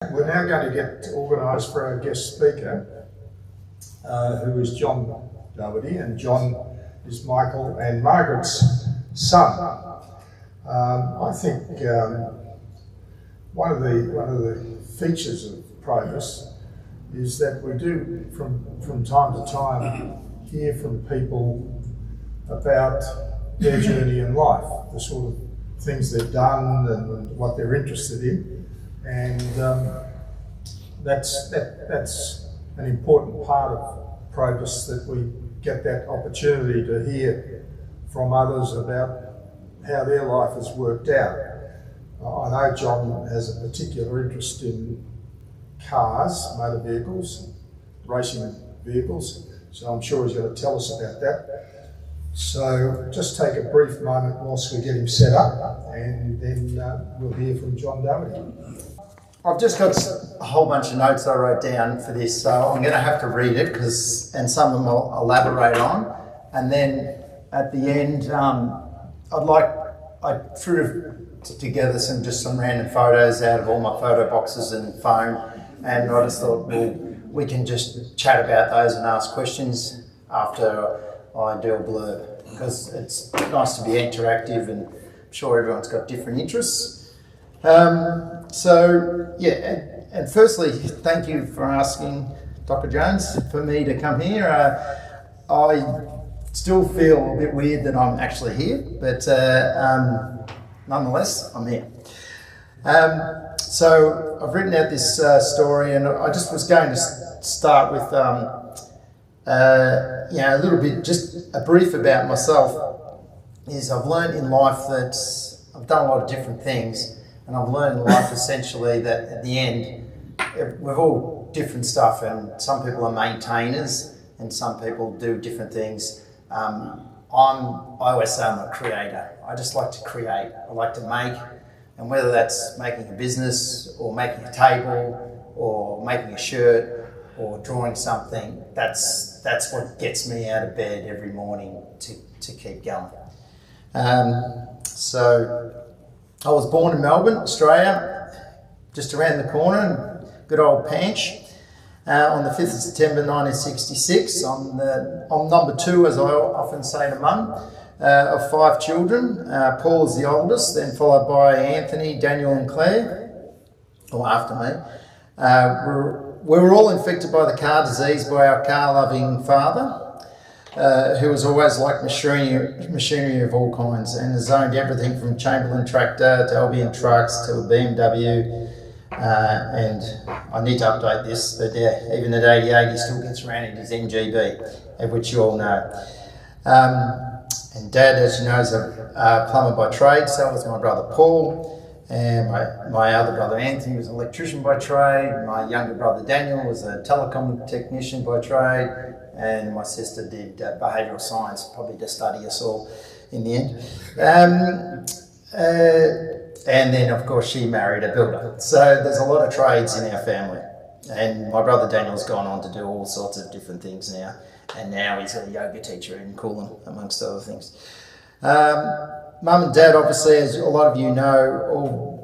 We're now going to get organised for our guest speaker, who is John Doherty, and John is Michael and Margaret's son. I think one of the features of Provis is that we do from time to time hear from people about their journey in life, the sort of things they've done and what they're interested in. And that's an important part of Provis, that we get that opportunity to hear from others about how their life has worked out. I know John has a particular interest in cars, motor vehicles, racing vehicles, so I'm sure he's going to tell us about that. So just take a brief moment whilst we get him set up, and then we'll hear from John Doherty. I've just got a whole bunch of notes I wrote down for this, so I'm going to have to read it, and some of them I'll elaborate on. And then at the end, I threw together some random photos out of all my photo boxes and phone, and I just thought, well, we can just chat about those and ask questions after I do a blurb, because it's nice to be interactive, and I'm sure everyone's got different interests. So yeah, and firstly, thank you for asking Dr. Jones for me to come here. I still feel a bit weird that I'm actually here, but nonetheless, I'm here. So I've written out this story, and I just was going to start with a little bit, just a brief about myself. Is I've learned in life that I've done a lot of different things. And I've learned in life essentially that at the end, we're all different stuff, and some people are maintainers and some people do different things. I always say I'm a creator. I just like to create. I like to make, and whether that's making a business or making a table or making a shirt or drawing something, that's what gets me out of bed every morning to keep going. So I was born in Melbourne, Australia, just around the corner, in good old Panch, on the 5th of September 1966. I'm number two, as I often say to Mum, of 5 children. Paul is the oldest, then followed by Anthony, Daniel and Claire, or after me. We were all infected by the car disease by our car-loving father, who was always like machinery of all kinds, and has owned everything from Chamberlain tractor to Albion trucks to a BMW. And I need to update this, but even at 88 he still gets around in his MGB, which you all know. And Dad, as you know, is a plumber by trade, so was my brother Paul. And my other brother Anthony was an electrician by trade. My younger brother Daniel was a telecom technician by trade. And my sister did behavioural science, probably to study us all in the end. And then, of course, she married a builder. So there's a lot of trades in our family. And my brother Daniel's gone on to do all sorts of different things now. And now he's a yoga teacher in Coolin, amongst other things. Mum and Dad, obviously, as a lot of you know,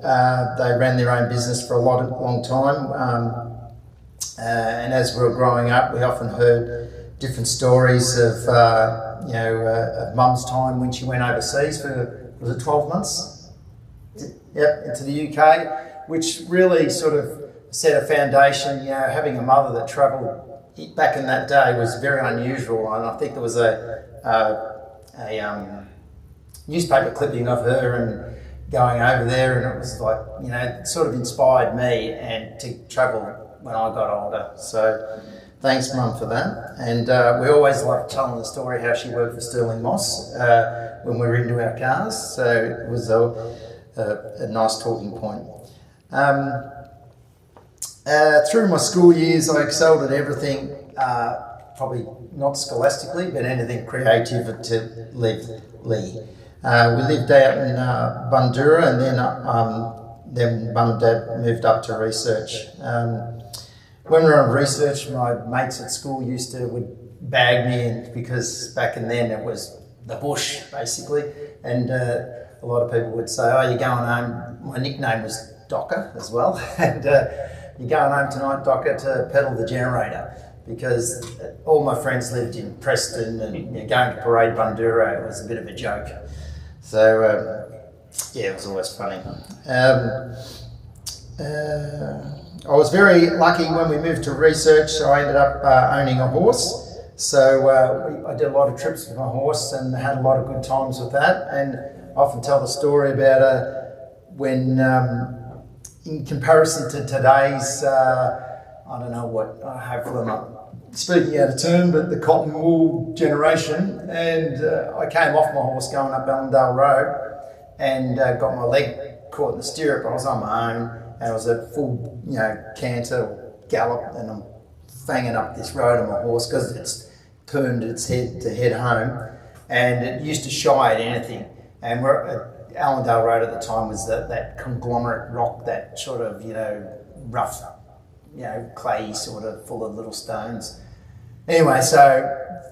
they ran their own business for a long time. And as we were growing up, we often heard different stories of Mum's time when she went overseas for, was it 12 months? Yep, into the UK, which really sort of set a foundation. Having a mother that travelled back in that day was very unusual, and I think there was a newspaper clipping of her and going over there, and it was like, it sort of inspired me and to travel when I got older. So thanks, Mum, for that. And we always like telling the story how she worked for Sterling Moss when we were into our cars. So it was a nice talking point. Through my school years, I excelled at everything, probably not scholastically, but anything creative to Lee. We lived out in Bundoora, and then Mum and Dad moved up to research. When we were on research, my mates at school would bag me in, because back in then it was the bush, basically, and a lot of people would say, "Oh, you're going home." My nickname was Docker as well, and "You're going home tonight, Docker, to pedal the generator," because all my friends lived in Preston, and going to Parade Bundura was a bit of a joke. So yeah, it was always funny. I was very lucky when we moved to research. So I ended up owning a horse. So I did a lot of trips with my horse and had a lot of good times with that. And I often tell the story about when, in comparison to today's, I don't know what, hopefully I'm not speaking out of turn, but the cotton wool generation. And I came off my horse going up Allendale Road and got my leg caught in the stirrup. I was on my own and I was at full, canter, gallop, and I'm fanging up this road on my horse because it's turned its head to head home, and it used to shy at anything. And we're at Allendale Road at the time was that conglomerate rock, that sort of rough, clay sort of full of little stones. Anyway, so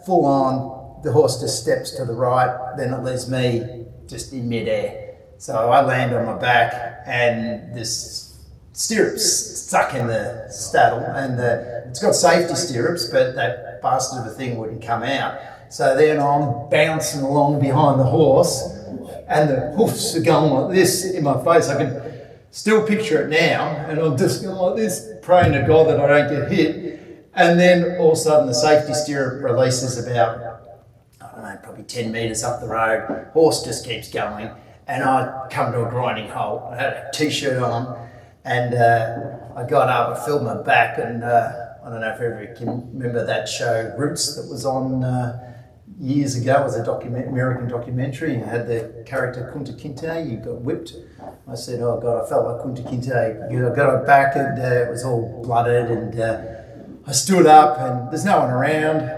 full on, the horse just steps to the right, then it leaves me just in midair. So I land on my back, and this stirrups stuck in the saddle, and it's got safety stirrups, but that bastard of a thing wouldn't come out. So then I'm bouncing along behind the horse, and the hoofs are going like this in my face. I can still picture it now, and I'm just going like this, praying to God that I don't get hit. And then all of a sudden the safety stirrup releases about, I don't know, probably 10 metres up the road. Horse just keeps going, and I come to a grinding halt. I had a t-shirt on, and I got up, I filled my back, and I don't know if everybody can remember that show Roots that was on years ago. It was a American documentary. It had the character Kunta Kinte. You got whipped. I said, "Oh God, I felt like Kunta Kinte." I got up back, and it was all blooded, and I stood up, and there's no one around.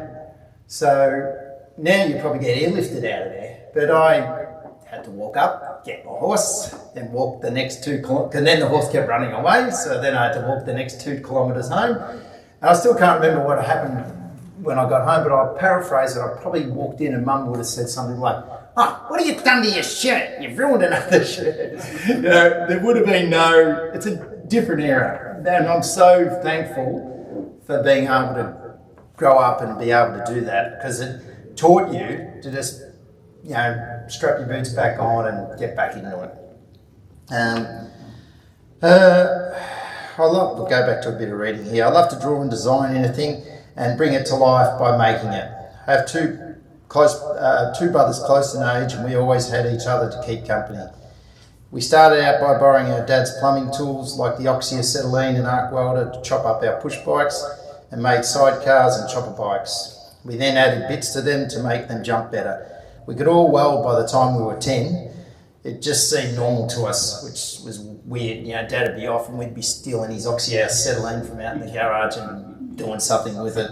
So now you probably get airlifted out of there, but I had to walk up, get my horse, then walk the next 2 kilometres, and then the horse kept running away, so then I had to walk the next 2 kilometres home. And I still can't remember what happened when I got home, but I'll paraphrase it. I probably walked in and Mum would have said something like, "Oh, what have you done to your shirt? You've ruined another shirt." There would have been it's a different era. And I'm so thankful for being able to grow up and be able to do that, because it taught you to just strap your boots back on and get back into it. We'll go back to a bit of reading here. I love to draw and design anything and bring it to life by making it. I have two brothers close in age, and we always had each other to keep company. We started out by borrowing our dad's plumbing tools like the oxyacetylene and arc welder to chop up our push bikes, and made sidecars and chopper bikes. We then added bits to them to make them jump better. We could all weld by the time we were 10. It just seemed normal to us, which was weird. Dad would be off and we'd be stealing his oxyacetylene from out in the garage and doing something with it.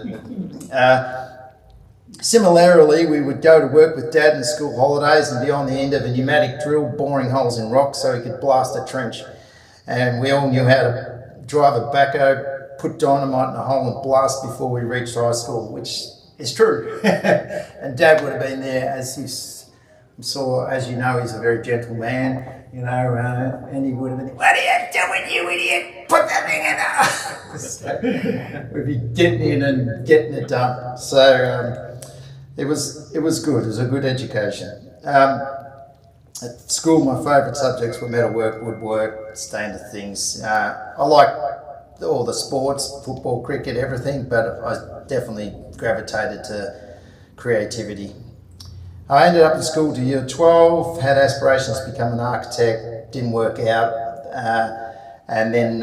Similarly, we would go to work with Dad in school holidays and be on the end of a pneumatic drill boring holes in rock so he could blast a trench. And we all knew how to drive a backhoe, put dynamite in a hole and blast before we reached high school, which is true. And Dad would have been there as as you know, he's a very gentle man, and he would have been, "What are you doing, you idiot? Put that thing in there!" So we'd be getting in and getting it done. So it was good. It was a good education. At school, my favourite subjects were metalwork, woodwork, standard things. I like all the sports, football, cricket, everything, but I definitely gravitated to creativity. I ended up in school to year 12, had aspirations to become an architect, didn't work out, and then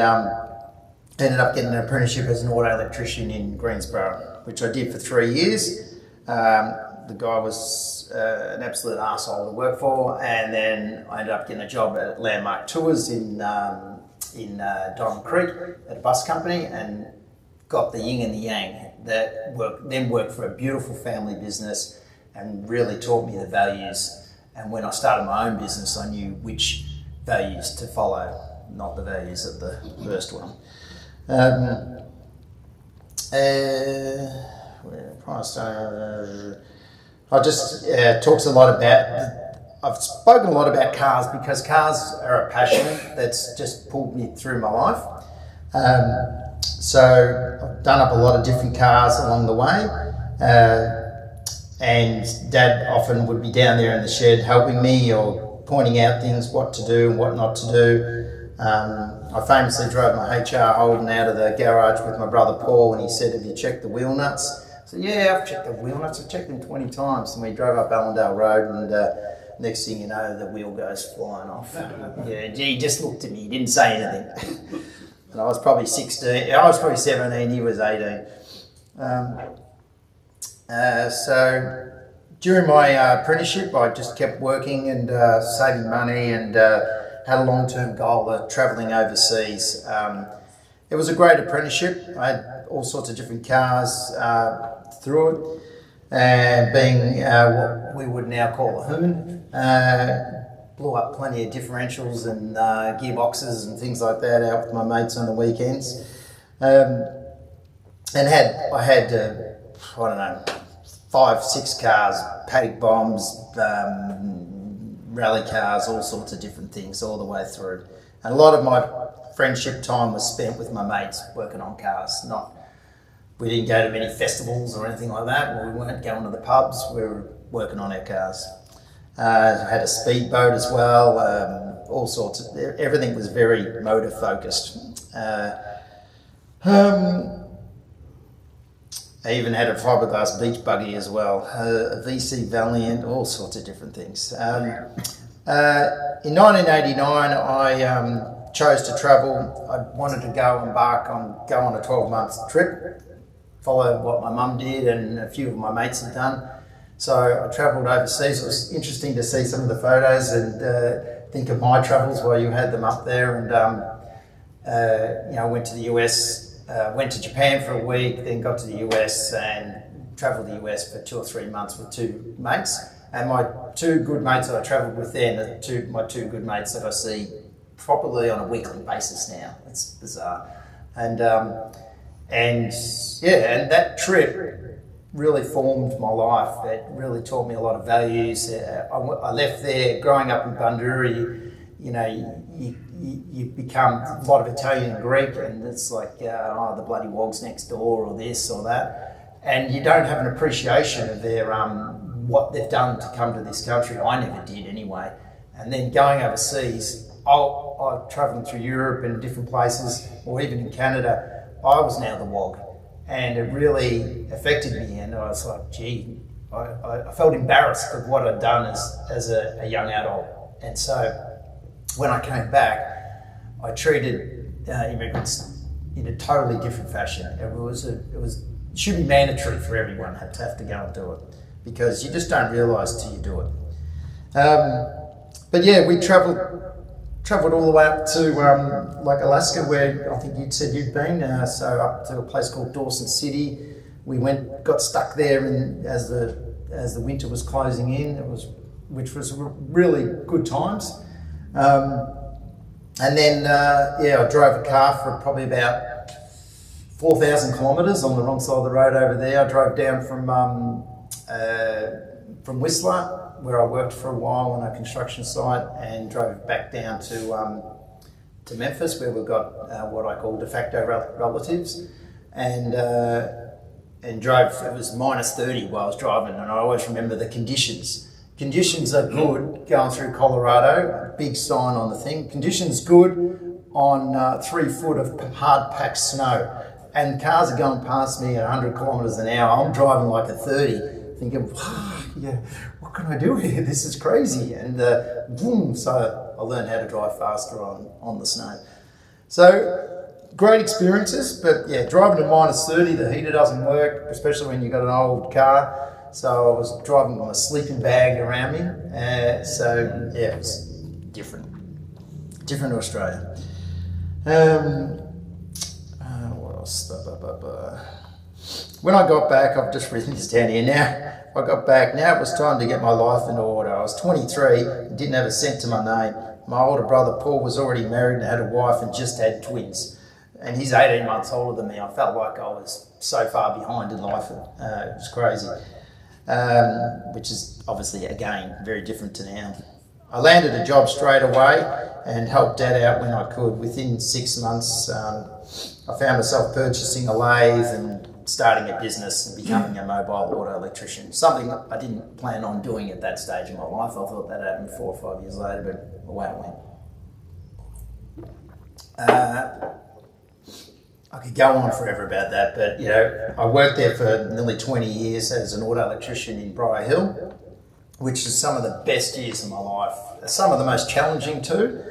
ended up getting an apprenticeship as an auto electrician in Greensborough, which I did for 3 years. The guy was an absolute arsehole to work for, and then I ended up getting a job at Landmark Tours in Diamond Creek at a bus company, and got the yin and the yang. Worked for a beautiful family business and really taught me the values. And when I started my own business, I knew which values to follow, not the values of the first one. Talks a lot about, I've spoken a lot about cars because cars are a passion that's just pulled me through my life. So I've done up a lot of different cars along the way, and Dad often would be down there in the shed helping me or pointing out things, what to do and what not to do. I famously drove my HR Holden out of the garage with my brother Paul, and he said, "Have you checked the wheel nuts?" I said, "Yeah, I've checked the wheel nuts. I've checked them 20 times. And we drove up Allendale Road, and next thing you know, the wheel goes flying off. Yeah, he just looked at me. He didn't say anything. And I was probably 16. I was probably 17. He was 18. So during my apprenticeship, I just kept working and saving money, and had a long-term goal of travelling overseas. It was a great apprenticeship. I had all sorts of different cars through it, and being what we would now call a hoon, blew up plenty of differentials and gearboxes and things like that out with my mates on the weekends, and I had I don't know, 5, 6 cars, paddock bombs, rally cars, all sorts of different things all the way through. And a lot of my friendship time was spent with my mates working on cars. We didn't go to many festivals or anything like that. We weren't going to the pubs. We were working on our cars. I had a speedboat as well. All sorts of everything was very motor focused. I even had a fiberglass beach buggy as well, a VC Valiant, all sorts of different things. In 1989, I chose to travel. I wanted to go on a 12-month trip, follow what my mum did and a few of my mates had done. So I travelled overseas. It was interesting to see some of the photos and think of my travels while you had them up there. And went to the US. Went to Japan for a week, then got to the US and travelled the US for 2 or 3 months with 2 mates. And my 2 good mates that I travelled with then are my two good mates that I see properly on a weekly basis now. It's bizarre. And that trip really formed my life. It really taught me a lot of values. I left there, growing up in Bundoora, you become a lot of Italian and Greek, and it's like, the bloody wogs next door or this or that. And you don't have an appreciation of their what they've done to come to this country. I never did anyway. And then going overseas, I travelling through Europe and different places, or even in Canada, I was now the wog. And it really affected me, and I was like, gee, I felt embarrassed of what I'd done as a young adult. And so when I came back, I treated immigrants in a totally different fashion. It should be mandatory for everyone to have to go and do it, because you just don't realise till you do it. But yeah, we travelled all the way up to Alaska, where I think you'd said you'd been. So up to a place called Dawson City. We got stuck there, and as the winter was closing in, which was really good times. And then, I drove a car for probably about 4,000 kilometres on the wrong side of the road over there. I drove down from Whistler, where I worked for a while on a construction site, and drove back down to Memphis, where we've got what I call de facto relatives, and drove. It was minus 30 while I was driving, and I always remember the conditions. Conditions are good going through Colorado, big sign on the thing. Conditions good on 3 foot of hard packed snow. And cars are going past me at 100 kilometres an hour. I'm driving like a 30, thinking, what can I do here? This is crazy. And boom, so I learned how to drive faster on the snow. So great experiences, but yeah, driving at minus 30, the heater doesn't work, especially when you've got an old car. So I was driving on a sleeping bag around me. It was different to Australia. What else? When I got back, I've just written this down here now. I got back, now it was time to get my life in order. I was 23 and didn't have a cent to my name. My older brother Paul was already married and had a wife and just had twins. And he's 18 months older than me. I felt like I was so far behind in life. It was crazy. Which is obviously, again, very different to now. I landed a job straight away and helped Dad out when I could. Within 6 months, I found myself purchasing a lathe and starting a business and becoming a mobile auto electrician. Something that I didn't plan on doing at that stage in my life. I thought that happened 4 or 5 years later, but away it went. I could go on forever about that, but you know, I worked there for nearly 20 years as an auto electrician in Briar Hill, which is some of the best years of my life. Some of the most challenging too,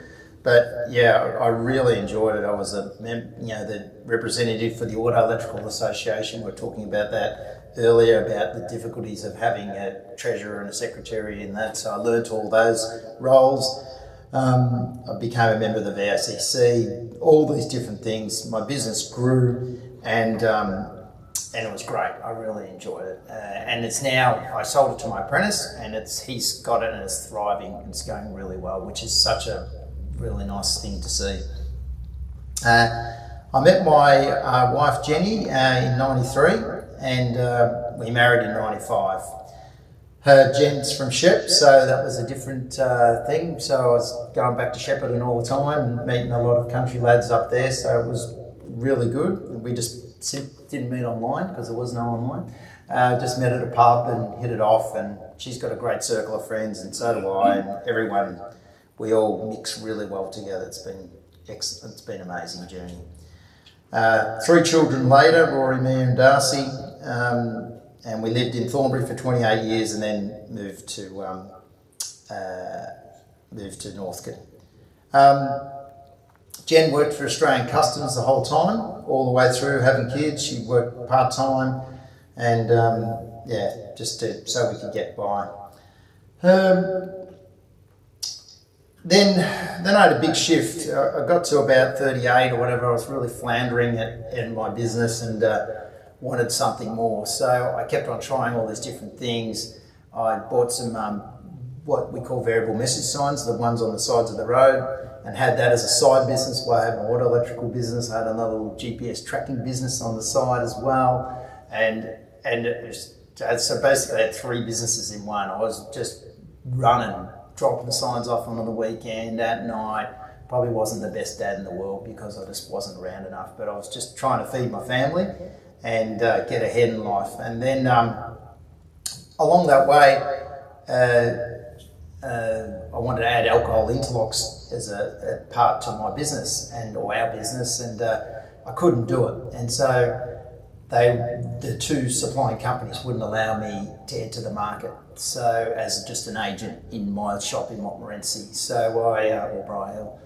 but yeah, I really enjoyed it. I was the representative for the Auto Electrical Association. We were talking about that earlier, about the difficulties of having a treasurer and a secretary in that. So I learned all those roles. I became a member of the VACC, all these different things. My business grew, and it was great. I really enjoyed it. And it's now, I sold it to my apprentice, and he's got it and it's thriving and it's going really well, which is such a really nice thing to see. I met my wife Jenny in '93, and we married in '95. Jen's from Shep, so that was a different thing. So I was going back to Shepparton all the time and meeting a lot of country lads up there, so it was really good. We just didn't meet online because there was no online. Just met at a pub and hit it off, and she's got a great circle of friends and so do I, and everyone, we all mix really well together. It's been excellent. It's been an amazing journey. 3 children later, Rory, me and Darcy, and we lived in Thornbury for 28 years and then moved to Northcote. Jen worked for Australian Customs the whole time, all the way through having kids. She worked part-time and just so we could get by. Then I had a big shift. I got to about 38 or whatever. I was really floundering in my business and wanted something more. So I kept on trying all these different things. I bought some what we call variable message signs, the ones on the sides of the road, and had that as a side business while I had my auto electrical business. I had another little GPS tracking business on the side as well. And it was, so basically I had 3 businesses in one. I was just running, dropping the signs off on the weekend, at night. Probably wasn't the best dad in the world because I just wasn't around enough, but I was just trying to feed my family and get ahead in life. And then along that way, I wanted to add alcohol interlocks as a part to my business or our business, and I couldn't do it. And so the 2 supplying companies wouldn't allow me to enter the market. So as just an agent in my shop in Montmorency, or Briar Hill.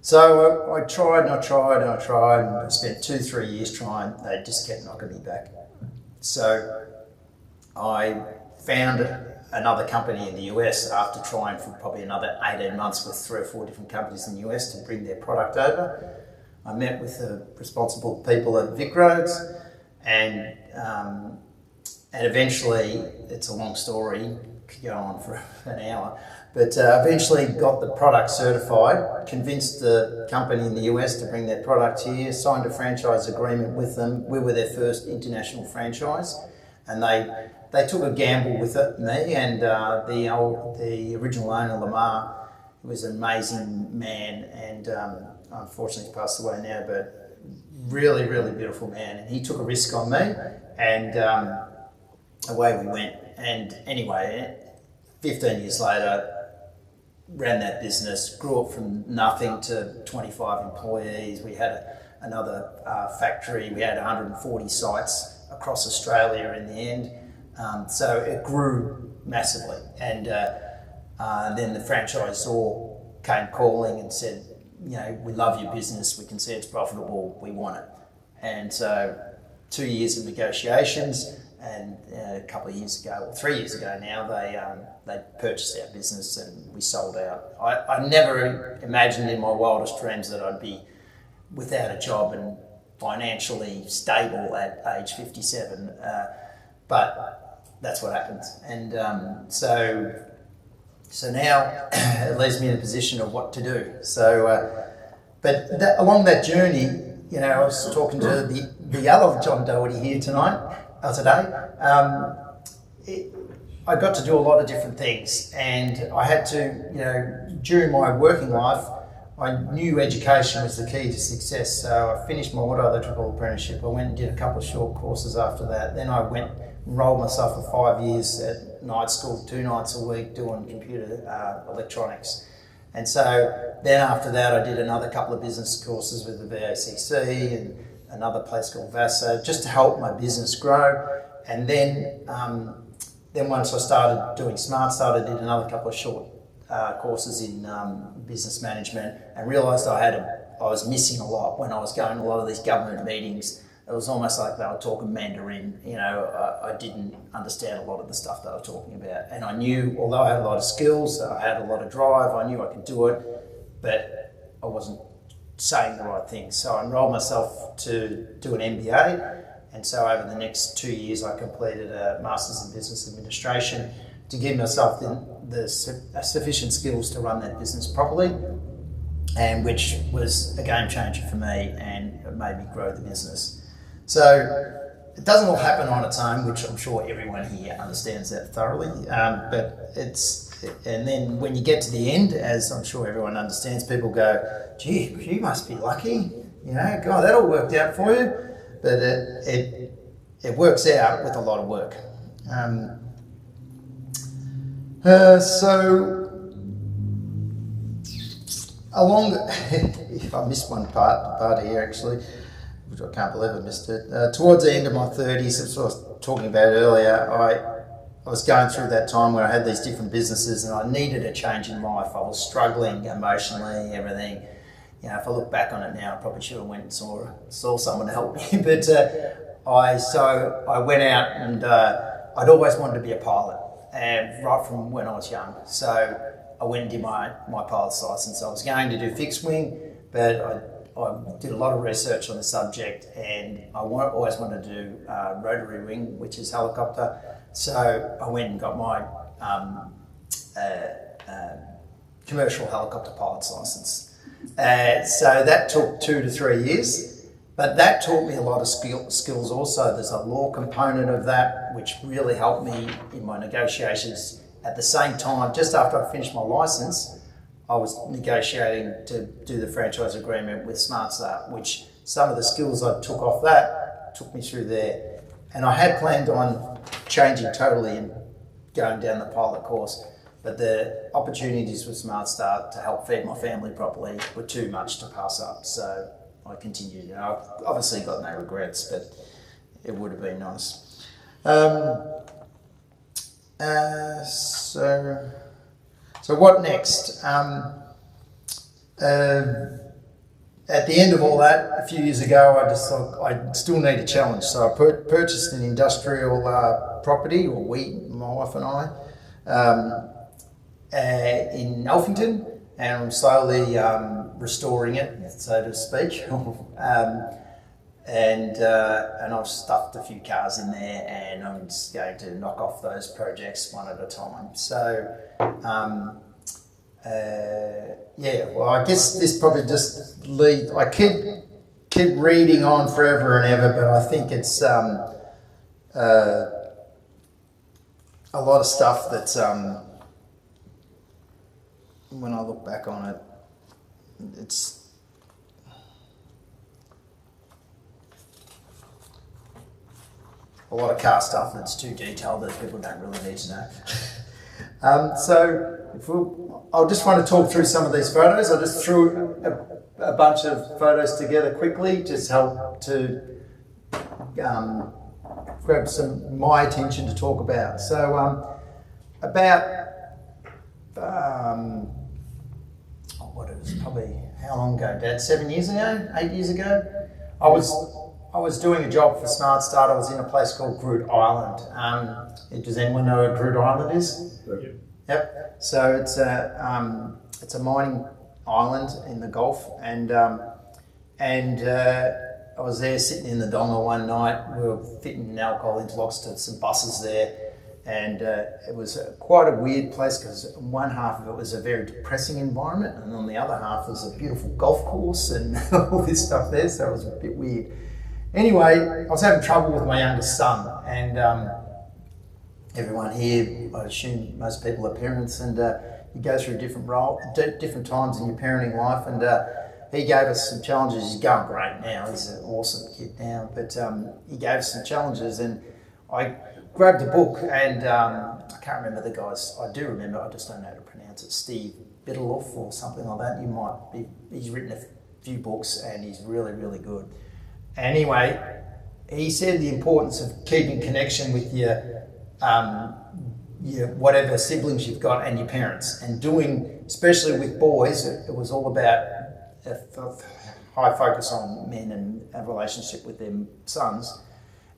So I tried and I tried and I tried, and I spent 2-3 years trying. They just kept knocking me back. So I found another company in the US after trying for probably another 18 months with 3 or 4 different companies in the US to bring their product over. I met with the responsible people at Vic Roads, and eventually, it's a long story, could go on for an hour, but eventually got the product certified, convinced the company in the US to bring their product here, signed a franchise agreement with them. We were their first international franchise, and they took a gamble with me and the original owner, Lamar, who was an amazing man, and unfortunately passed away now, but really, really beautiful man. And he took a risk on me, and away we went. And anyway, 15 years later, ran that business, grew up from nothing to 25 employees. We had another factory. We had 140 sites across Australia in the end. So it grew massively. And then the franchisor came calling and said, you know, we love your business. We can see it's profitable. We want it. And so 2 years of negotiations, and a couple of years ago, or 3 years ago now, they purchased our business and we sold out. I never imagined in my wildest dreams that I'd be without a job and financially stable at age 57, but that's what happens. And so now it leaves me in a position of what to do. So, but along that journey, you know, I was talking to the other John Doherty here today. I got to do a lot of different things, and I had to, you know, during my working life, I knew education was the key to success, so I finished my auto electrical apprenticeship. I went and did a couple of short courses after that. Then I went enrolled myself for 5 years at night school, 2 nights a week doing computer electronics. And so then after that I did another couple of business courses with the VACC and another place called VASA just to help my business grow. And then once I started doing Smart Start, I did another couple of short courses in business management and realised I was missing a lot when I was going to a lot of these government meetings. It was almost like they were talking Mandarin. You know, I didn't understand a lot of the stuff they were talking about. And I knew, although I had a lot of skills, I had a lot of drive, I knew I could do it, but I wasn't saying the right things. So I enrolled myself to do an MBA. And so over the next 2 years, I completed a Masters in Business Administration to give myself the sufficient skills to run that business properly, and which was a game changer for me and it made me grow the business. So it doesn't all happen on its own, which I'm sure everyone here understands that thoroughly. And then when you get to the end, as I'm sure everyone understands, people go, "Gee, you must be lucky. You know, God, that all worked out for you." But it works out with a lot of work. If I missed one part here actually, which I can't believe I missed it. Towards the end of my 30s, as I was talking about earlier, I was going through that time where I had these different businesses and I needed a change in life. I was struggling emotionally, everything. You know, if I look back on it now, I probably should have went and saw someone to help me. But I went out and I'd always wanted to be a pilot, and right from when I was young. So I went and did my pilot's license. I was going to do fixed wing, but I did a lot of research on the subject, and I always wanted to do rotary wing, which is helicopter. So I went and got my commercial helicopter pilot's license. So that took 2 to 3 years, but that taught me a lot of skills also. There's a law component of that, which really helped me in my negotiations. At the same time, just after I finished my license, I was negotiating to do the franchise agreement with Smart Start, which some of the skills I took off that took me through there. And I had planned on changing totally and going down the pilot course, but the opportunities with Smart Start to help feed my family properly were too much to pass up. So I continued. You know, I've obviously got no regrets, but it would have been nice. So what next? At the end of all that, a few years ago, I just thought I still need a challenge. So I purchased an industrial property, or my wife and I, in Alphington, and I'm slowly restoring it, so to speak. And I've stuffed a few cars in there, and I'm just going to knock off those projects one at a time. So, well, I guess this probably just leads. I keep reading on forever and ever, but I think it's a lot of stuff that's when I look back on it, it's. A lot of car stuff that's too detailed that people don't really need to know. I just want to talk through some of these photos. I just threw a bunch of photos together quickly, just help to grab my attention to talk about. So probably how long ago, Dad? 7 years ago? 8 years ago? I was doing a job for Smart Start. I was in a place called Groot Island. Does anyone know where Groot Island is? Yep. So it's a mining island in the Gulf, and I was there sitting in the donga one night. We were fitting alcohol interlocks to some buses there, and it was quite a weird place because one half of it was a very depressing environment, and on the other half was a beautiful golf course and all this stuff there. So it was a bit weird. Anyway, I was having trouble with my youngest son, and everyone here, I assume most people are parents, and you go through different times in your parenting life, and he gave us some challenges. He's going great now. He's an awesome kid now, but he gave us some challenges, and I grabbed a book, and I can't remember the guy's. I do remember, I just don't know how to pronounce it. Steve Biddleoff or something like that. You might be. He's written a few books, and he's really, really good. Anyway, he said the importance of keeping connection with your whatever siblings you've got and your parents, and doing, especially with boys, it was all about a high focus on men and a relationship with their sons.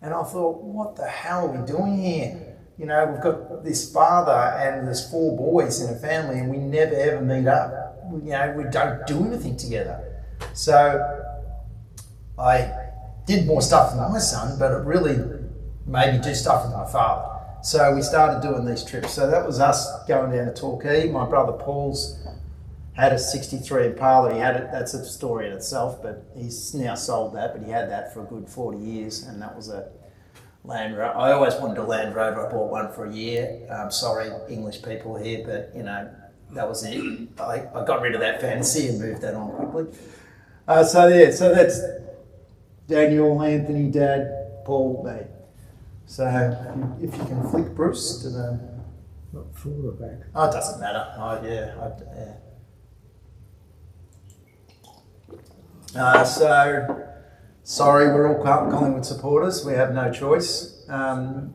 And I thought, what the hell are we doing here? You know, we've got this father and there's 4 boys in a family, and we never ever meet up. You know, we don't do anything together. So I did more stuff with my son, but it really made me do stuff with my father. So we started doing these trips. So that was us going down to Torquay. My brother Paul's had a 63 Impala. He had it, that's a story in itself, but he's now sold that, but he had that for a good 40 years, and that was a Land Rover. I always wanted a Land Rover. I bought one for a year. Sorry, English people here, but you know, that was it. I got rid of that fantasy and moved that on quickly. So that's Daniel, Anthony, Dad, Paul, me. So if you can flick Bruce to the... Not forward or back? Oh, it doesn't matter. Oh, yeah. So, sorry, we're all Collingwood supporters. We have no choice. So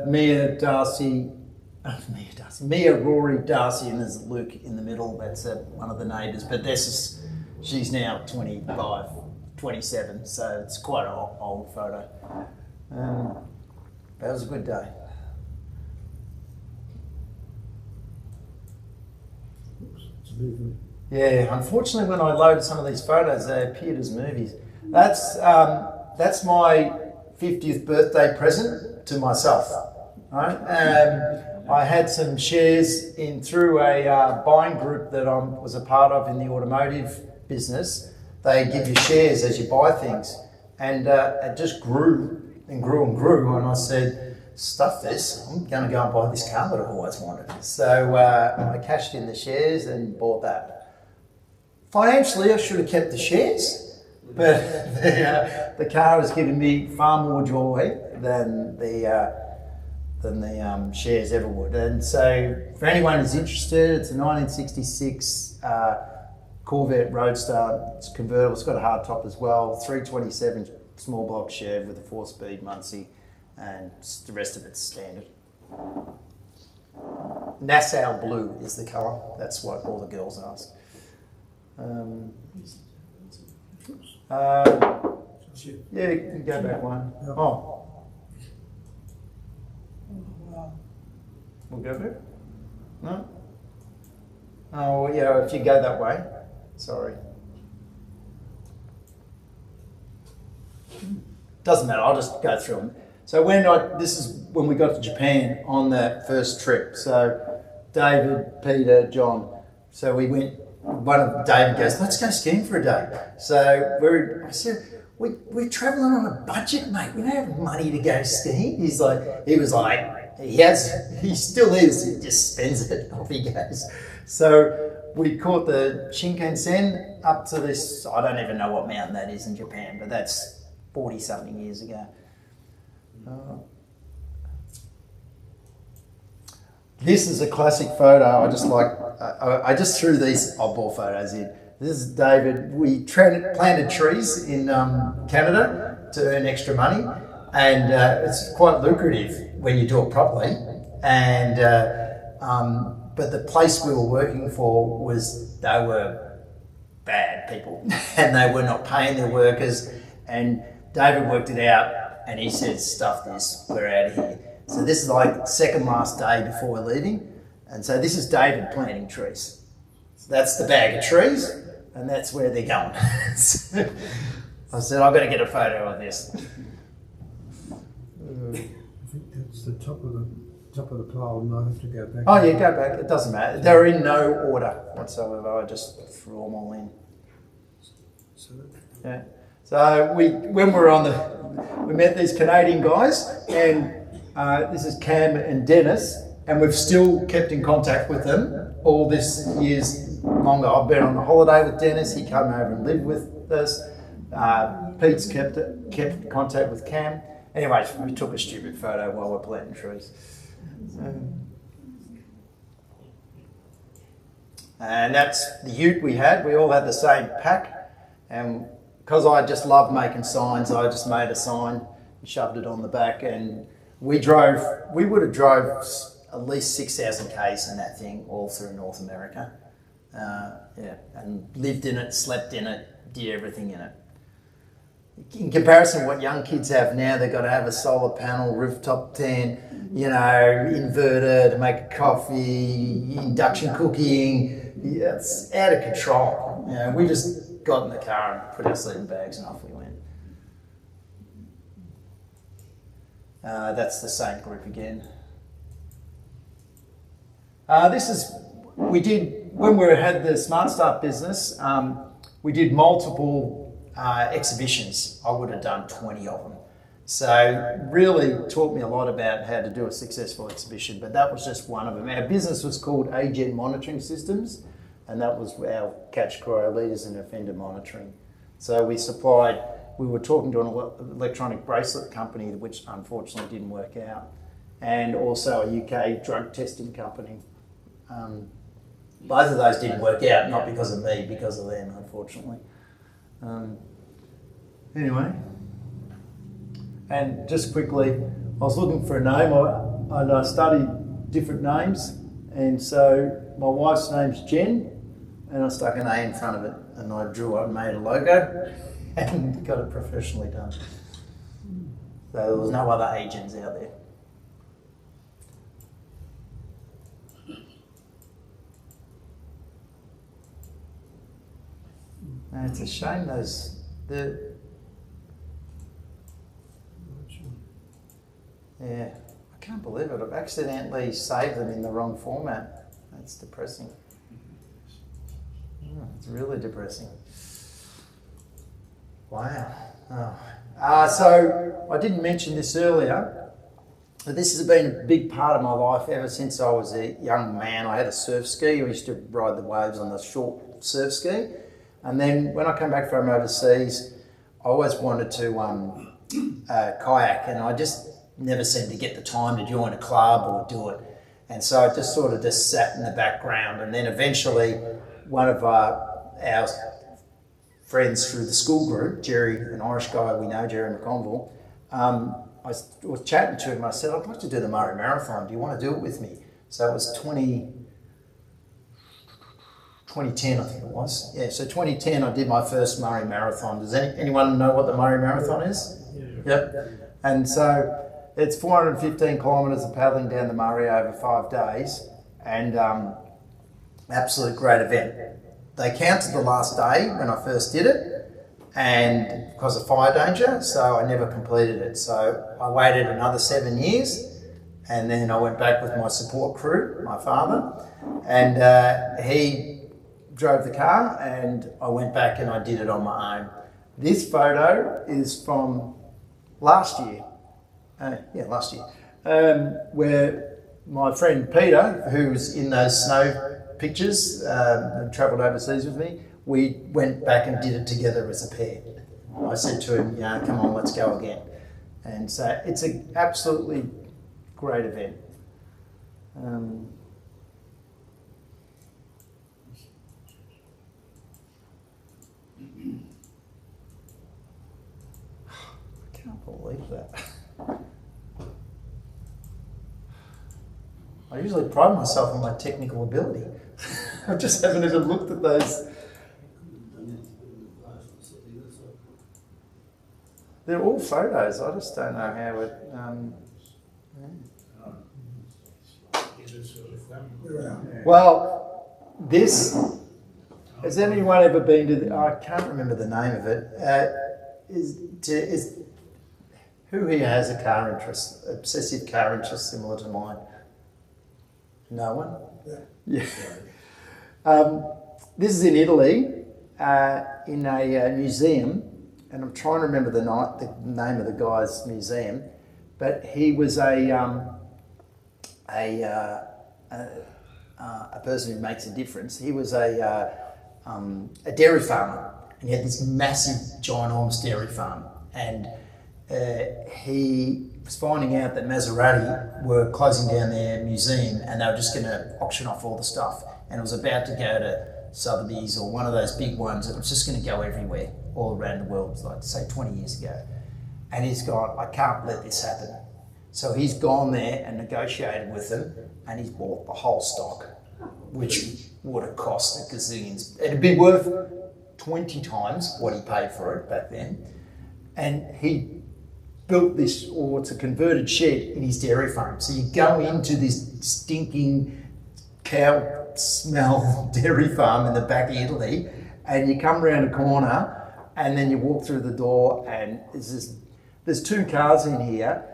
Mia, Rory, Darcy, and there's Luke in the middle. That's one of the neighbours. But she's now 25, 27, so it's quite an old photo. That was a good day. Yeah, unfortunately, when I loaded some of these photos, they appeared as movies. That's my 50th birthday present to myself. Right? I had some shares through a buying group that I was a part of in the automotive business. They give you shares as you buy things, and it just grew and grew and grew. And I said, stuff this, I'm going to go and buy this car that I've always wanted. So I cashed in the shares and bought that. Financially, I should have kept the shares, but the car has given me far more joy than the shares ever would. And so for anyone who's interested, it's a 1966 Corvette Roadster. It's convertible, it's got a hard top as well, 327 small block Chev with a 4-speed Muncie, and the rest of it's standard. Nassau blue is the colour. That's what all the girls ask. Yeah, you can go back one. Oh. We'll go back? No? Oh, yeah, if you go that way. Sorry. Doesn't matter, I'll just go through them. So this is when we got to Japan on that first trip. So David, Peter, John. So we went, David goes, let's go skiing for a day. So I said, we're traveling on a budget, mate. We don't have money to go skiing. He was like, he still is, he just spends it, off he goes. So we caught the Shinkansen up to this, I don't even know what mountain that is in Japan, but that's 40 something years ago. This is a classic photo. I just threw these oddball photos in. This is David. We planted trees in Canada to earn extra money, and it's quite lucrative when you do it properly. And but the place we were working for they were bad people, and they were not paying their workers. And David worked it out, and he said, "Stuff this, we're out of here." So this is like second last day before we're leaving, and so this is David planting trees. So that's the bag of trees, and that's where they're going. So I said, I've got to get a photo of this. I think that's the top of the pile, and I have to go back. Oh yeah, go back. It doesn't matter. They're in no order whatsoever. I just threw them all in. Yeah. So when we were we met these Canadian guys, and this is Cam and Dennis, and we've still kept in contact with them all this years longer. I've been on a holiday with Dennis. He came over and lived with us. Pete's kept contact with Cam. Anyway, we took a stupid photo while we're planting trees. And that's the ute we had. We all had the same pack, and because I just love making signs, I just made a sign and shoved it on the back, and we would have drove at least 6,000 k's in that thing all through North America. And lived in it, slept in it, did everything in it. In comparison to what young kids have now, they've got to have a solar panel, rooftop tent, inverter to make a coffee, induction cooking. Yeah, it's out of control. We just got in the car and put our sleeping bags and off we went. That's the same group again. This is, we did, when we had the Smart Start business, we did multiple exhibitions. I would have done 20 of them. So really taught me a lot about how to do a successful exhibition, but that was just one of them. Our business was called AGEN Monitoring Systems, and that was our category, our leaders in offender monitoring. So we were talking to an electronic bracelet company, which unfortunately didn't work out, and also a UK drug testing company. Both of those didn't work out, not because of me, because of them, unfortunately. Anyway, and just quickly, I was looking for a name, and I studied different names, and so my wife's name's Jen, and I stuck an A in front of it, and I drew up, made a logo, and got it professionally done. So there was no other agents out there. And it's a shame yeah, I can't believe it. I've accidentally saved them in the wrong format. That's depressing. It's really depressing. Wow. So I didn't mention this earlier, but this has been a big part of my life ever since I was a young man. I had a surf ski. I used to ride the waves on the short surf ski. And then when I came back from overseas, I always wanted to kayak, and I just never seemed to get the time to join a club or do it. And so I just sort of sat in the background. And then eventually one of our friends through the school group, Jerry, an Irish guy we know, Jerry McConville, I was chatting to him. I said, I'd like to do the Murray Marathon. Do you want to do it with me? So it was 2010, I think it was. Yeah, so 2010, I did my first Murray Marathon. Does anyone know what the Murray Marathon is? Yeah. Yep. And so it's 415 kilometres of paddling down the Murray over 5 days, and absolute great event. They counted the last day when I first did it, and because of fire danger, so I never completed it. So I waited another 7 years, and then I went back with my support crew, my father, and he drove the car, and I went back and I did it on my own. This photo is from last year. Last year, where my friend Peter, who's in those snow pictures, travelled overseas with me, we went back and did it together as a pair. I said to him, come on, let's go again. And so it's an absolutely great event. I can't believe that. I usually pride myself on my technical ability. I just haven't even looked at those. They're all photos. I just don't know how it. Well, this. Has anyone ever been to? I can't remember the name of it. Who here has a car interest, obsessive car interest similar to mine? No one? Yeah. This is in Italy, in a museum, and I'm trying to remember the name of the guy's museum, but he was a a person who makes a difference. He was a dairy farmer, and he had this massive, ginormous dairy farm. And he was finding out that Maserati were closing down their museum, and they were just going to auction off all the stuff. And it was about to go to Sotheby's or one of those big ones, and it was just going to go everywhere, all around the world, like say 20 years ago. And he's gone, I can't let this happen. So he's gone there and negotiated with them, and he's bought the whole stock, which would have cost a gazillions. It'd be worth 20 times what he paid for it back then. And he built this, or it's a converted shed in his dairy farm. So you go into this stinking cow smell dairy farm in the back of Italy, and you come around a corner, and then you walk through the door, and there's two cars in here.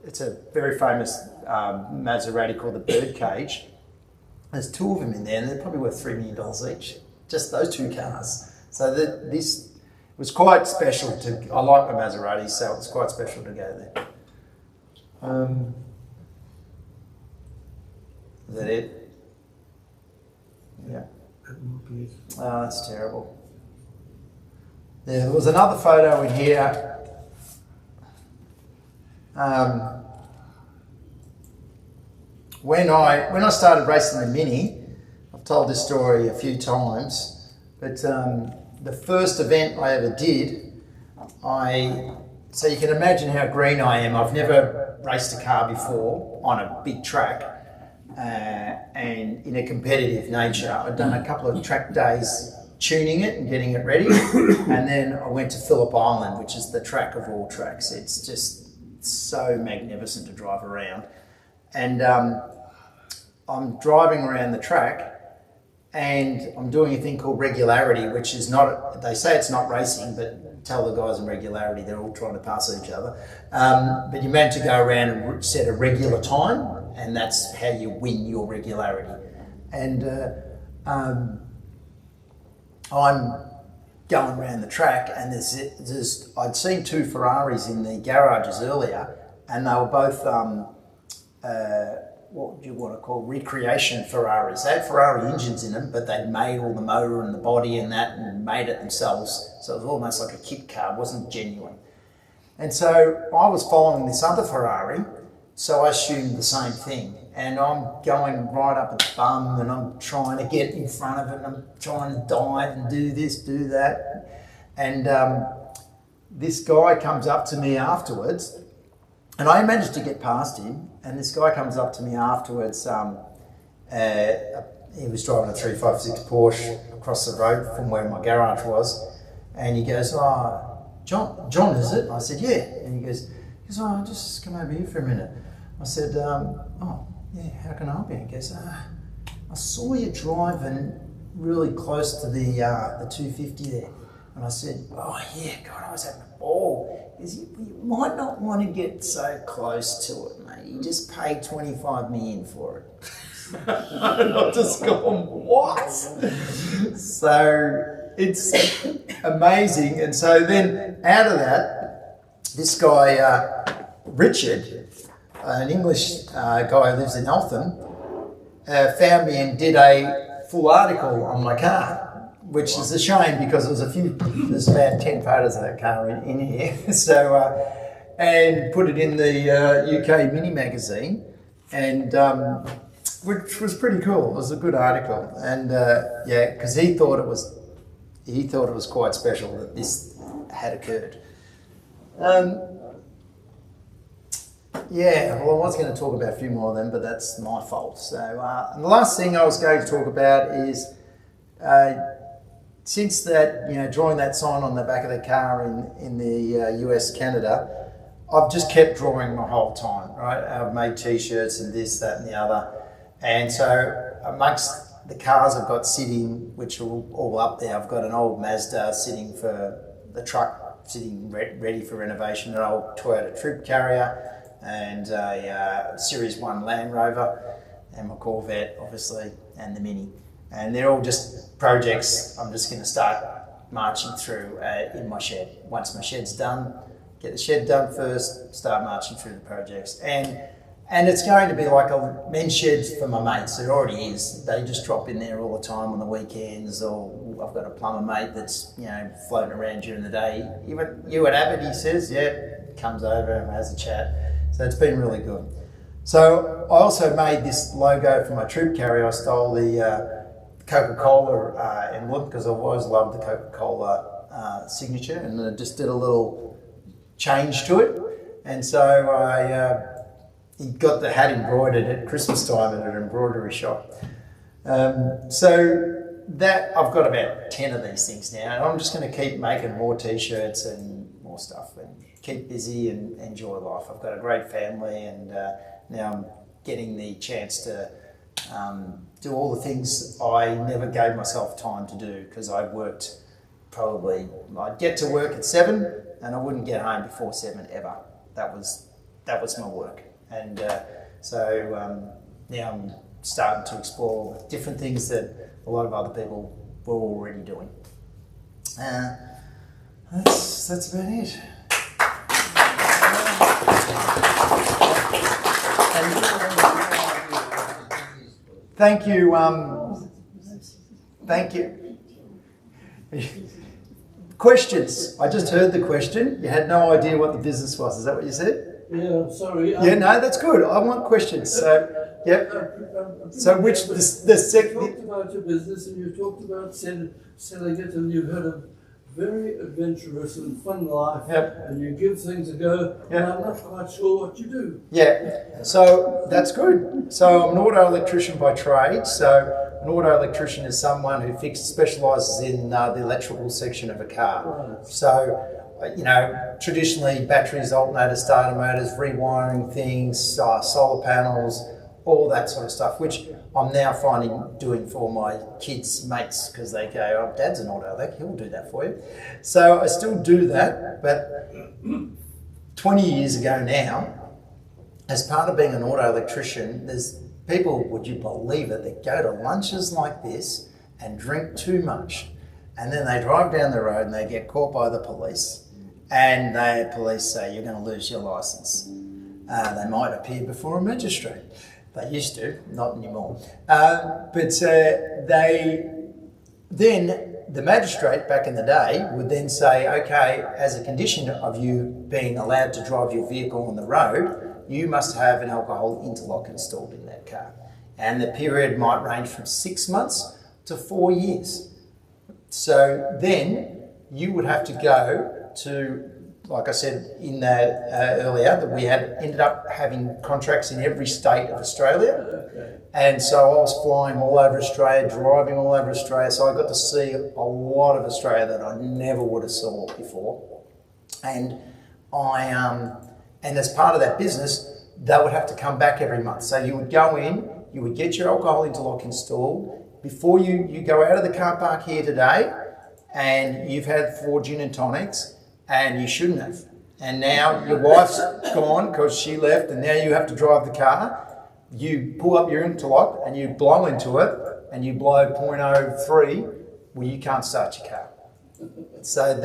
It's a very famous Maserati called the Birdcage. There's two of them in there, and they're probably worth $3 million each. Just those two cars. So this was quite special to. I like my Maserati, so it's quite special to go there. Is that it? Yeah. Oh, that's terrible. Yeah, there was another photo in here. When I started racing the Mini, I've told this story a few times, but the first event I ever did, so you can imagine how green I am. I've never raced a car before on a big track, and in a competitive nature. I'd done a couple of track days tuning it and getting it ready, and then I went to Phillip Island, which is the track of all tracks. It's just so magnificent to drive around. And I'm driving around the track, and I'm doing a thing called regularity, which is not, they say it's not racing, but tell the guys in regularity, they're all trying to pass each other. But you're meant to go around and set a regular time, and that's how you win your regularity. And I'm going around the track, and I'd seen two Ferraris in the garages earlier, and they were both what do you want to call recreation Ferraris. They had Ferrari engines in them, but they'd made all the motor and the body and that and made it themselves. So it was almost like a kit car, it wasn't genuine. And so I was following this other Ferrari, so I assumed the same thing. And I'm going right up its bum, and I'm trying to get in front of it, and I'm trying to dive and do this, do that. And this guy comes up to me afterwards, and I managed to get past him, and this guy comes up to me afterwards. He was driving a 356 Porsche across the road from where my garage was, and he goes, "Oh, John, is it?" I said, "Yeah." And he goes, "Oh, just come over here for a minute." I said, "Oh, yeah, how can I help you?" He goes, "I saw you driving really close to the 250 there." And I said, "Oh yeah, God, I was having a ball." He goes, "You might not want to get so close to it, mate. You just paid 25 million for it." And I've just gone, what? So it's amazing. And so then out of that, this guy, Richard, an English guy who lives in Eltham, found me and did a full article on my car, which is a shame because there's about 10 photos of that car in here. So, and put it in the UK Mini magazine, and which was pretty cool. It was a good article, and yeah, because he thought it was quite special that this had occurred. Yeah, well, I was going to talk about a few more of them, but that's my fault. So, and the last thing I was going to talk about is, since that, drawing that sign on the back of the car in the US, Canada, I've just kept drawing my whole time, right? I've made t-shirts and this, that, and the other. And so amongst the cars I've got sitting, which are all up there, I've got an old Mazda sitting for the truck, sitting ready for renovation, an old Toyota Trip Carrier, and a Series 1 Land Rover, and my Corvette, obviously, and the Mini. And they're all just projects I'm just going to start marching through in my shed. Once my shed's done, get the shed done first, start marching through the projects. And it's going to be like a men's shed for my mates. It already is. They just drop in there all the time on the weekends, or I've got a plumber mate that's, you know, floating around during the day. Even you at Abbott, he says, yeah, comes over and has a chat. So it's been really good. So I also made this logo for my troop carrier. I stole the Coca-Cola emblem because I've always loved the Coca-Cola signature, and I just did a little change to it. And so I got the hat embroidered at Christmas time at an embroidery shop. So that I've got about 10 of these things now, and I'm just going to keep making more t-shirts and more stuff and keep busy and enjoy life. I've got a great family, and now I'm getting the chance to do all the things I never gave myself time to do, because I worked I'd get to work at 7 and I wouldn't get home before 7 ever. That was my work. And so now I'm starting to explore different things that a lot of other people were already doing. That's about it. Thank you. Thank you. Questions? I just heard the question. You had no idea what the business was. Is that what you said? Yeah, sorry. Yeah, no, that's good. I want questions. So, yep. So, which the You talked about your business, and you talked about selling it, and you had a very adventurous and fun life. Yep. And you give things a go. Yep. And I'm not quite sure what you do. Yeah. So that's good. So I'm an auto electrician by trade. So an auto electrician is someone who specialises in the electrical section of a car. Right. So, you know, traditionally batteries, alternators, starter motors, rewiring things, solar panels, all that sort of stuff, which I'm now finding doing for my kids' mates, because they go, oh, Dad's an auto elec, he'll do that for you. So I still do that, but 20 years ago now, as part of being an auto electrician, there's people, would you believe it, that go to lunches like this and drink too much. And then they drive down the road and they get caught by the police. And the police say, you're going to lose your licence. They might appear before a magistrate. They used to, not anymore. But the magistrate back in the day would then say, okay, as a condition of you being allowed to drive your vehicle on the road, you must have an alcohol interlock installed in that car. And the period might range from 6 months to 4 years. So then you would have to go to, like I said in earlier, that we had ended up having contracts in every state of Australia. Okay. And so I was flying all over Australia, driving all over Australia. So I got to see a lot of Australia that I never would have saw before. And and as part of that business, they would have to come back every month. So you would go in, you would get your alcohol interlock installed. Before you go out of the car park here today, and you've had 4 gin and tonics, and you shouldn't have. And now your wife's gone because she left, and now you have to drive the car. You pull up your interlock and you blow into it, and you blow .03, well, you can't start your car. So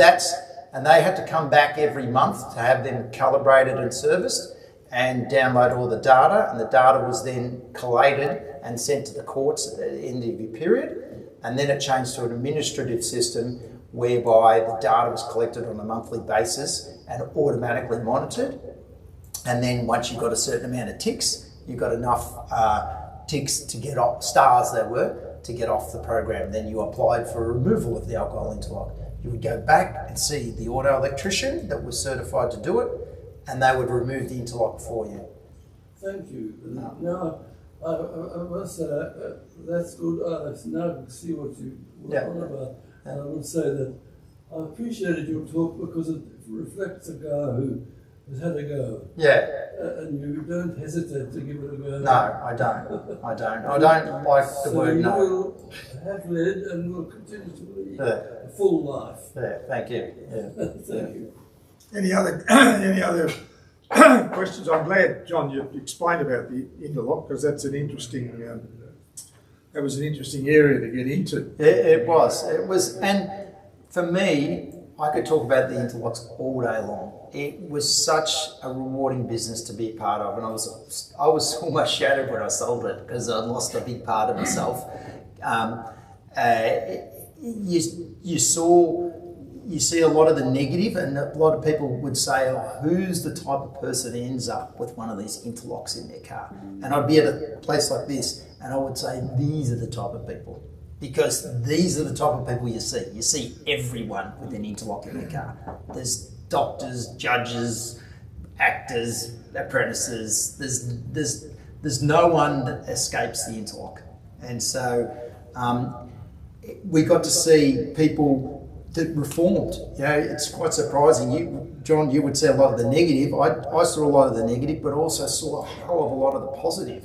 and they had to come back every month to have them calibrated and serviced and download all the data, and the data was then collated and sent to the courts at the end of your period. And then it changed to an administrative system whereby the data was collected on a monthly basis and automatically monitored. And then once you got a certain amount of ticks, you got enough ticks to get off, stars they were, to get off the program. Then you applied for a removal of the alcohol interlock. You would go back and see the auto electrician that was certified to do it, and they would remove the interlock for you. Thank you. Now, I must say, that's good. Now I can see what you were on about. And I would say that I appreciated your talk because it reflects a guy who has had a go. Yeah. And you don't hesitate to give it a go. No, I don't. I don't like the word no. You will have led and will continue to lead a full life. Yeah, thank you. Yeah. Thank you. Any other questions? I'm glad, John, you explained about the interlock, because that's an interesting. That was an interesting area to get into. It was, and for me, I could talk about the interlocks all day long. It was such a rewarding business to be a part of, and I was almost shattered when I sold it because I lost a big part of myself. You see a lot of the negative, and a lot of people would say, oh, who's the type of person that ends up with one of these interlocks in their car? And I'd be at a place like this, and I would say, these are the type of people. Because these are the type of people you see. You see everyone with an interlock in their car. There's doctors, judges, actors, apprentices. There's no one that escapes the interlock. And so we got to see people that reformed. You know, it's quite surprising. John, you would see a lot of the negative. I saw a lot of the negative, but also saw a hell of a lot of the positive.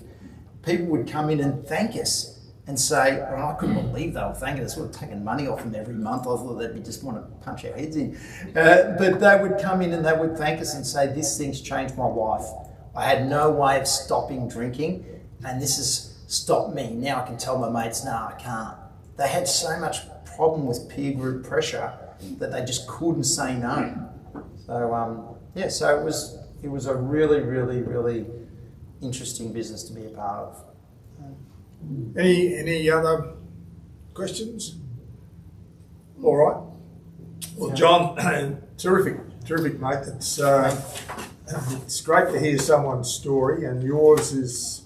People would come in and thank us and say, oh, I couldn't believe they were thanking us. We're taking money off them every month. I thought they'd just want to punch our heads in. But they would come in and they would thank us and say, this thing's changed my life. I had no way of stopping drinking, and this has stopped me. Now I can tell my mates, no, I can't. They had so much problem with peer group pressure that they just couldn't say no. So so it was a really, really, really interesting business to be a part of. Any other questions? All right. Well, John, terrific, mate. It's great to hear someone's story, and yours is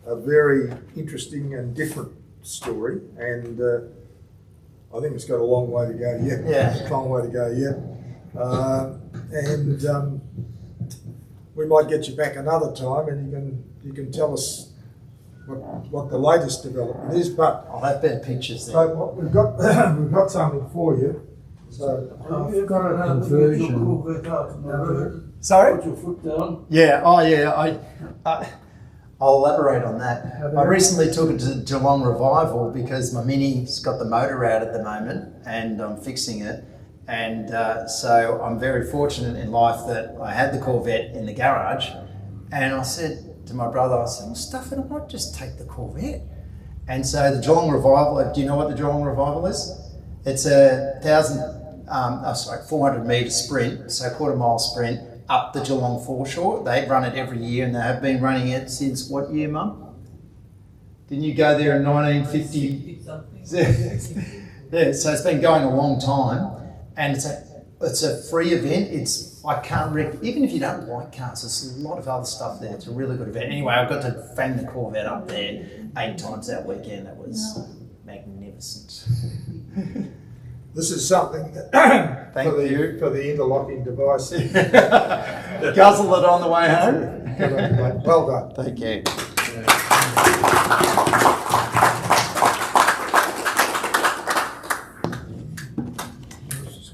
a very interesting and different story, and I think it's got a long way to go yet. Yeah. A long way to go yet. And we might get you back another time, and you can tell us what the latest development is. But I'll have better pictures then. so we've got something for you. So I've got a conversion. Sorry? Put your foot down. Yeah. Oh, yeah. I'll elaborate on that. I recently took it to Geelong Revival because my Mini's got the motor out at the moment, and I'm fixing it. And so I'm very fortunate in life that I had the Corvette in the garage, and I said to my brother, I said, well, stuff it, I might just take the Corvette. And so the Geelong Revival, do you know what the Geelong Revival is? It's a 400 metre sprint, so quarter mile sprint up the Geelong foreshore. They run it every year, and they have been running it since what year, Mum? Didn't you go there in 1950? Yeah, so it's been going a long time, and it's a free event. Even if you don't like cars, there's a lot of other stuff there. It's a really good event. Anyway, I got to fang the Corvette up there 8 times that weekend. It was magnificent. this is something that for the interlocking device. Guzzle it on the way home. Well done. Thank you.